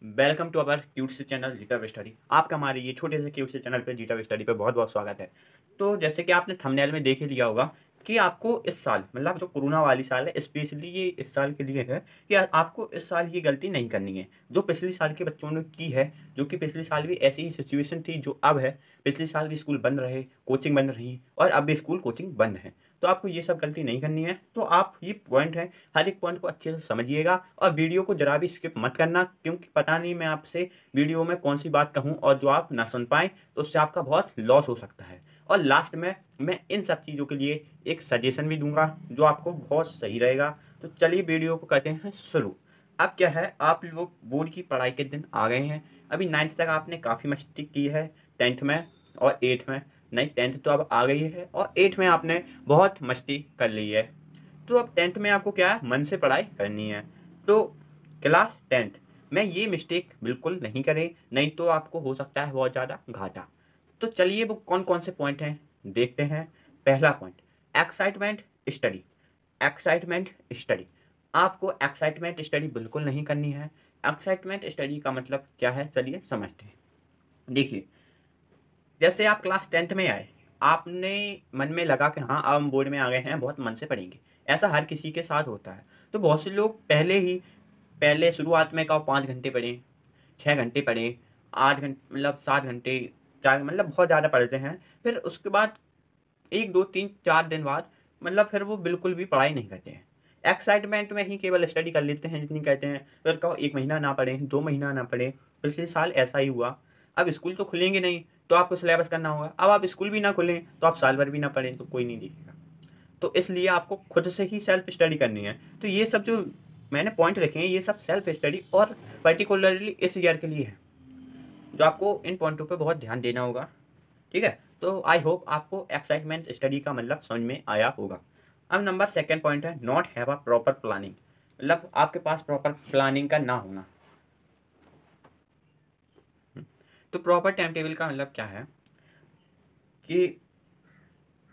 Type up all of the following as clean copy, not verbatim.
Welcome to our cute से channel zeta way study. आपका हमारे ये छोटे से क्यूट से चैनल पे जीटा वे स्टडी पे बहुत बहुत स्वागत है। तो जैसे कि आपने थंबनेल में देख ही लिया होगा कि आपको इस साल मतलब जो कोरोना वाली साल है स्पेशली ये इस साल के लिए है कि आपको इस साल ये गलती नहीं करनी है जो पिछले साल के बच्चों ने की है। जो कि पिछले साल भी ऐसी ही सिचुएशन थी जो अब है। पिछले साल भी स्कूल बंद रहे, कोचिंग बंद रही और अब भी स्कूल कोचिंग बंद है। तो आपको ये सब गलती नहीं करनी है। तो आप ये पॉइंट है, हर एक पॉइंट को अच्छे से समझिएगा और वीडियो को जरा भी स्किप मत करना, क्योंकि पता नहीं मैं आपसे वीडियो में कौन सी बात कहूं और जो आप ना सुन पाएँ तो उससे आपका बहुत लॉस हो सकता है। और लास्ट में मैं इन सब चीज़ों के लिए एक सजेशन भी दूंगा जो आपको बहुत सही रहेगा। तो चलिए वीडियो को करते हैं शुरू। अब क्या है, आप लोग बोर्ड की पढ़ाई के दिन आ गए हैं। अभी 9th तक आपने काफ़ी मस्ती की है, 10th में और 8th में। नहीं, 10th तो अब आ गई है और 8th में आपने बहुत मस्ती कर ली है। तो अब 10th में आपको क्या है, मन से पढ़ाई करनी है। तो क्लास 10th में ये मिस्टेक बिल्कुल नहीं करें, नहीं तो आपको हो सकता है बहुत ज़्यादा घाटा। तो चलिए वो कौन कौन से पॉइंट हैं देखते हैं। पहला point, excitement study. Excitement study, आपको एक्साइटमेंट स्टडी बिल्कुल नहीं करनी है। एक्साइटमेंट स्टडी का मतलब क्या है, चलिए समझते हैं। देखिए, जैसे आप क्लास 10th में आए, आपने मन में लगा कि हाँ अब हम बोर्ड में आ गए हैं, बहुत मन से पढ़ेंगे। ऐसा हर किसी के साथ होता है। तो बहुत से लोग पहले शुरुआत में कहो 5 घंटे पढ़ें, 6 घंटे पढ़ें, 8 घंटे मतलब 7 घंटे, 4 मतलब बहुत ज़्यादा पढ़ते हैं। फिर उसके बाद 1 2 3 4 दिन बाद मतलब फिर वो बिल्कुल भी पढ़ाई नहीं करते हैं। एक्साइटमेंट में ही केवल स्टडी कर लेते हैं जितनी कहते हैं। फिर कहो 1 महीना ना पढ़ें, 2 महीना ना पढ़ें। पिछले साल ऐसा ही हुआ। अब स्कूल तो खुलेंगे नहीं तो आपको सिलेबस करना होगा। अब आप स्कूल भी ना खुलें तो आप साल भर भी ना पढ़ें तो कोई नहीं देखेगा। तो इसलिए आपको खुद से ही सेल्फ स्टडी करनी है। तो ये सब जो मैंने पॉइंट रखे हैं ये सब सेल्फ स्टडी और पर्टिकुलरली इस ईयर के लिए है, जो आपको इन पॉइंटों पे बहुत ध्यान देना होगा। ठीक है, तो आई होप आपको एक्साइटमेंट स्टडी का मतलब समझ में आया होगा। अब नंबर सेकंड पॉइंट है not have a proper planning, मतलब आपके पास प्रॉपर प्लानिंग का ना होना। तो प्रॉपर टाइम टेबल का मतलब क्या है कि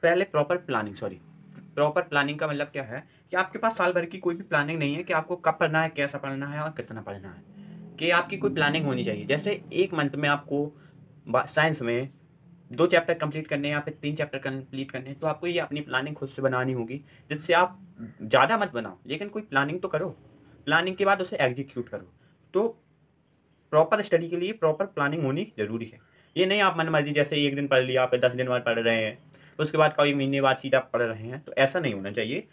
पहले प्रॉपर प्लानिंग का मतलब क्या है कि आपके पास साल भर की कोई भी प्लानिंग नहीं है कि आपको कब पढ़ना है, कैसा पढ़ना है और कितना पढ़ना है। कि आपकी कोई प्लानिंग होनी चाहिए। जैसे एक मंथ में आपको साइंस में 2 चैप्टर कंप्लीट करने हैं या फिर 3 चैप्टर कंप्लीट करने हैं, तो आपको ये अपनी प्लानिंग खुद से बनानी होगी। जिससे आप ज़्यादा मत बनाओ लेकिन कोई प्लानिंग तो करो, प्लानिंग के बाद उसे एग्जीक्यूट करो। तो प्रॉपर स्टडी के लिए प्रॉपर प्लानिंग होनी जरूरी है। ये नहीं आप मन मर्जी जैसे एक दिन पढ़ लिया फिर 10 दिन बाद पढ़ रहे हैं, उसके बाद कई महीने बाद सीधा पढ़ रहे हैं, तो ऐसा नहीं होना चाहिए।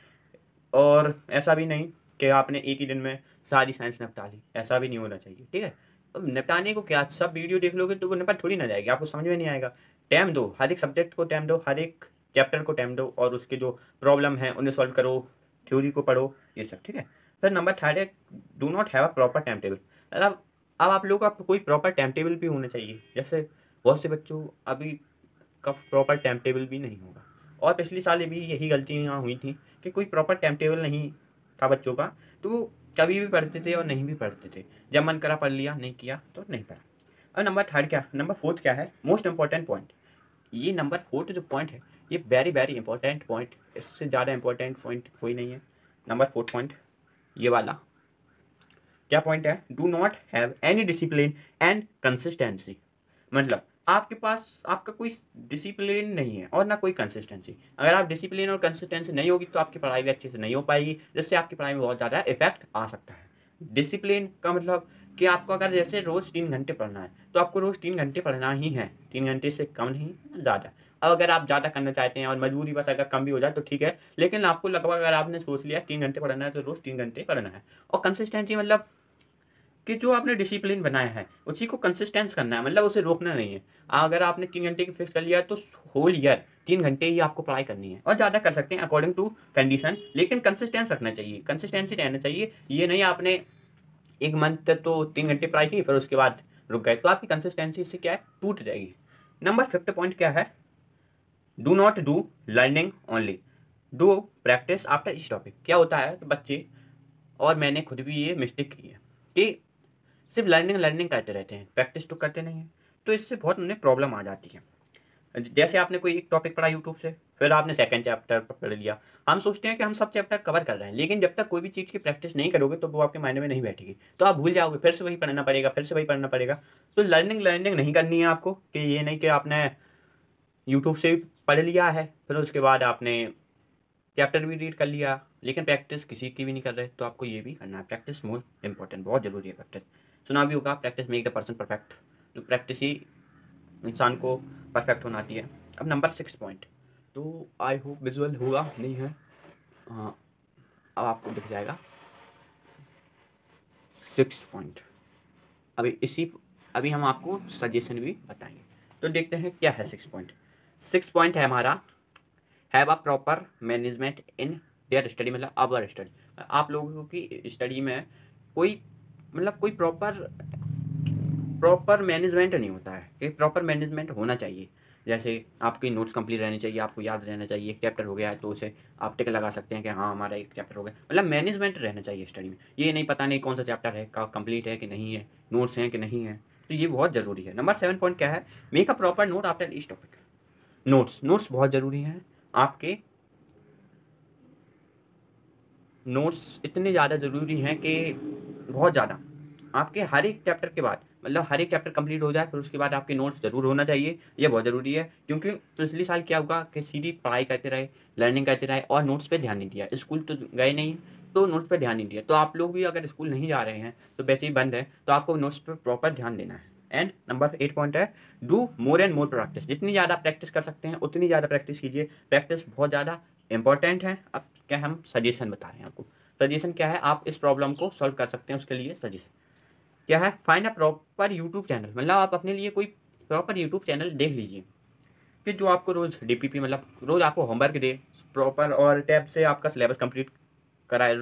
और ऐसा भी नहीं कि आपने एक ही दिन में सारी साइंस निपटा ली, ऐसा भी नहीं होना चाहिए। ठीक है, अब निपटाने को क्या, सब वीडियो देख लोगे तो वो निपट थोड़ी ना जाएगी, आपको समझ में नहीं आएगा। टाइम दो, हर एक सब्जेक्ट को टाइम दो, हर एक चैप्टर को टाइम दो और उसके जो प्रॉब्लम है उन्हें सॉल्व करो, थ्योरी को पढ़ो, ये सब। ठीक है, फिर नंबर थर्ड है do not have a proper time table. मतलब अब आप लोगों का कोई प्रॉपर टाइम टेबल भी होना चाहिए। जैसे बहुत से बच्चों अभी का प्रॉपर टाइम टेबल भी नहीं होगा, और पिछले साल भी यही गलतियाँ हुई थी कि कोई प्रॉपर टाइम टेबल नहीं था बच्चों का। तो वो कभी भी पढ़ते थे और नहीं भी पढ़ते थे, जब मन करा पढ़ लिया, नहीं किया तो नहीं पढ़ा। और नंबर फोर्थ क्या है, मोस्ट इंपॉर्टेंट पॉइंट। ये नंबर फोर्थ जो पॉइंट है ये वेरी वेरी इंपॉर्टेंट पॉइंट, इससे ज़्यादा इंपॉर्टेंट पॉइंट कोई नहीं है। नंबर फोर्थ पॉइंट ये वाला क्या पॉइंट है, do not have any discipline and consistency. मतलब आपके पास आपका कोई डिसिप्लिन नहीं है और ना कोई कंसिस्टेंसी। अगर आप डिसिप्लिन और कंसिस्टेंसी नहीं होगी तो आपकी पढ़ाई भी अच्छे से नहीं हो पाएगी, जिससे आपकी पढ़ाई में बहुत ज़्यादा इफेक्ट आ सकता है। डिसिप्लिन का मतलब कि आपको अगर जैसे रोज़ 3 घंटे पढ़ना है तो आपको रोज़ 3 घंटे पढ़ना ही है, 3 घंटे से कम नहीं, ज़्यादा। अब अगर आप ज़्यादा करना चाहते हैं और मजबूरी बस अगर कम भी हो जाए तो ठीक है, लेकिन आपको लगभग अगर आपने सोच लिया 3 घंटे पढ़ना है तो रोज़ 3 घंटे पढ़ना है। और कंसिस्टेंसी मतलब कि जो आपने डिसिप्लिन बनाया है उसी को कंसिस्टेंस करना है, मतलब उसे रोकना नहीं है। अगर आपने 3 घंटे की फिक्स कर लिया है तो होल ईयर 3 घंटे ही आपको पढ़ाई करनी है, और ज़्यादा कर सकते हैं अकॉर्डिंग टू कंडीशन, लेकिन कंसिस्टेंस रखना चाहिए, कंसिस्टेंसी रहना चाहिए। ये नहीं आपने एक मंथ तो 3 घंटे पढ़ाई की फिर उसके बाद रुक गए, तो आपकी कंसिस्टेंसी इससे क्या है, टूट जाएगी। नंबर फिफ्थ पॉइंट क्या है, do not do learning only, do practice after etch topic. क्या होता है कि बच्चे, और मैंने खुद भी ये मिस्टेक की है कि सिर्फ लर्निंग लर्निंग करते रहते हैं, प्रैक्टिस तो करते नहीं हैं। तो इससे बहुत उन्हें प्रॉब्लम आ जाती है। जैसे आपने कोई एक टॉपिक पढ़ा यूट्यूब से, फिर आपने सेकंड चैप्टर पढ़ लिया। हम सोचते हैं कि हम सब चैप्टर कवर कर रहे हैं, लेकिन जब तक कोई भी चीज़ की प्रैक्टिस नहीं करोगे तो वो आपके माइंड में नहीं बैठेगी, तो आप भूल जाओगे, फिर से वही पढ़ना पड़ेगा, फिर से वही पढ़ना पड़ेगा। तो लर्निंग नहीं करनी है आपको, कि ये नहीं कि आपने यूट्यूब से पढ़ लिया है फिर उसके बाद आपने चैप्टर भी रीड कर लिया, लेकिन प्रैक्टिस किसी की भी नहीं कर रहे। तो आपको ये भी करना है, प्रैक्टिस मोस्ट इंपॉर्टेंट, बहुत ज़रूरी है प्रैक्टिस। सुना भी होगा, practice make the person perfect. तो प्रैक्टिस ही इंसान को परफेक्ट बनाती है। अब नंबर 6 पॉइंट, तो आई होप विजुअल होगा, नहीं है, हाँ अब आपको दिख जाएगा 6 पॉइंट। अभी हम आपको सजेशन भी बताएंगे। तो देखते हैं क्या है 6 पॉइंट। 6 पॉइंट है हमारा, have a proper management in their study, मतलब अवर स्टडी। आप लोगों की स्टडी में कोई मतलब कोई प्रॉपर मैनेजमेंट नहीं होता है, कि प्रॉपर मैनेजमेंट होना चाहिए। जैसे आपकी नोट्स कंप्लीट रहनी चाहिए, आपको याद रहना चाहिए, एक चैप्टर हो गया है तो उसे आप टिक लगा सकते हैं कि हाँ हमारा एक चैप्टर हो गया, मतलब मैनेजमेंट रहना चाहिए स्टडी में। ये नहीं पता नहीं कौन सा चैप्टर है, का कंप्लीट है कि नहीं है, नोट्स हैं कि नहीं है, तो ये बहुत ज़रूरी है। नंबर 7 पॉइंट क्या है, make a proper note after each topic. Notes बहुत ज़रूरी हैं। आपके नोट्स इतने ज़्यादा ज़रूरी हैं कि बहुत ज़्यादा, आपके हर एक चैप्टर के बाद, मतलब हर एक चैप्टर कंप्लीट हो जाए फिर उसके बाद आपके नोट्स ज़रूर होना चाहिए। ये बहुत ज़रूरी है, क्योंकि पिछले साल क्या होगा कि सीधी पढ़ाई करते रहे, लर्निंग करते रहे और नोट्स पे ध्यान नहीं दिया, स्कूल तो गए नहीं तो नोट्स पे ध्यान नहीं दिया। तो आप लोग भी अगर स्कूल नहीं जा रहे हैं तो वैसे ही बंद है, तो आपको नोट्स पर प्रॉपर ध्यान देना है। एंड नंबर 8 पॉइंट है, do more and more practice. जितनी ज़्यादा प्रैक्टिस कर सकते हैं उतनी ज़्यादा प्रैक्टिस कीजिए, प्रैक्टिस बहुत ज़्यादा इंपॉर्टेंट है। अब क्या हम सजेशन बता रहे हैं आपको, सजेशन क्या है, आप इस प्रॉब्लम को सॉल्व कर सकते हैं, उसके लिए सजेशन क्या है, find a proper YouTube channel. मतलब आप अपने लिए कोई प्रॉपर यूट्यूब चैनल देख लीजिए कि जो आपको रोज़ डीपीपी, मतलब रोज़ आपको होमवर्क दे प्रॉपर, और टैब से आपका सिलेबस कंप्लीट कराए,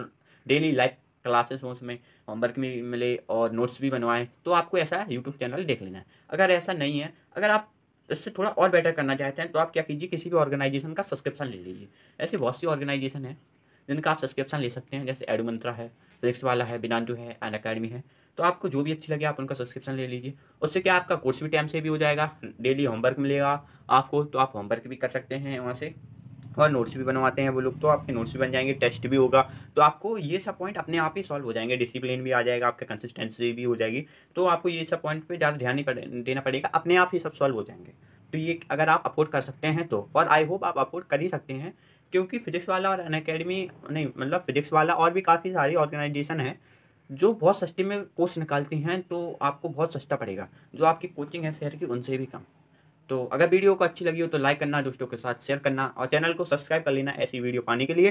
डेली लाइव क्लासेस हो उसमें होमवर्क भी मिले और नोट्स भी बनवाएं। तो आपको ऐसा यूट्यूब चैनल देख लेना है। अगर ऐसा नहीं है, अगर आप इससे थोड़ा और बेटर करना चाहते हैं तो आप क्या कीजिए, किसी भी ऑर्गेनाइजेशन का सब्सक्रिप्शन ले लीजिए। ऐसी बहुत सी ऑर्गेनाइजेशन है जिनका आप सब्सक्रिप्शन ले सकते हैं, जैसे एडू मंत्रा है, फिजिक्स वाला है, बिनांटू है, अन अकेडमी है। तो आपको जो भी अच्छी लगे आप उनका सब्सक्रिप्शन ले लीजिए। उससे क्या आपका कोर्स भी टाइम से भी हो जाएगा, डेली होमवर्क मिलेगा आपको, तो आप होमवर्क भी कर सकते हैं वहाँ से, और नोट्स भी बनवाते हैं वो लोग, तो आपके नोट्स भी बन जाएंगे, टेस्ट भी होगा। तो आपको ये सब पॉइंट अपने आप ही सॉल्व हो जाएंगे, डिसिप्लिन भी आ जाएगा, आपका कंसिस्टेंसी भी हो जाएगी। तो आपको ये सब पॉइंट पे ज़्यादा ध्यान नहीं देना पड़ेगा, अपने आप ही सब सॉल्व हो जाएंगे। तो ये अगर आप अफोर्ड कर सकते हैं तो, और आई होप आप अफोर्ड कर ही सकते हैं, क्योंकि फिजिक्स वाला और अनअकैडमी नहीं, मतलब फिजिक्स वाला और भी काफ़ी सारी ऑर्गेनाइजेशन है जो बहुत सस्ते में कोर्स निकालती हैं, तो आपको बहुत सस्ता पड़ेगा, जो आपकी कोचिंग है शहर की उनसे भी कम। तो अगर वीडियो को अच्छी लगी हो तो लाइक करना, दोस्तों के साथ शेयर करना, और चैनल को सब्सक्राइब कर लेना ऐसी वीडियो पाने के लिए।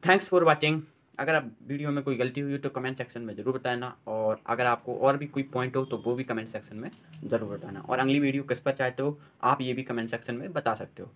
Thanks for watching. अगर आप वीडियो में कोई गलती हुई हो तो कमेंट सेक्शन में ज़रूर बताना, और अगर आपको और भी कोई पॉइंट हो तो वो भी कमेंट सेक्शन में ज़रूर बताना, और अगली वीडियो किस पर चाहते हो आप ये भी कमेंट सेक्शन में बता सकते हो।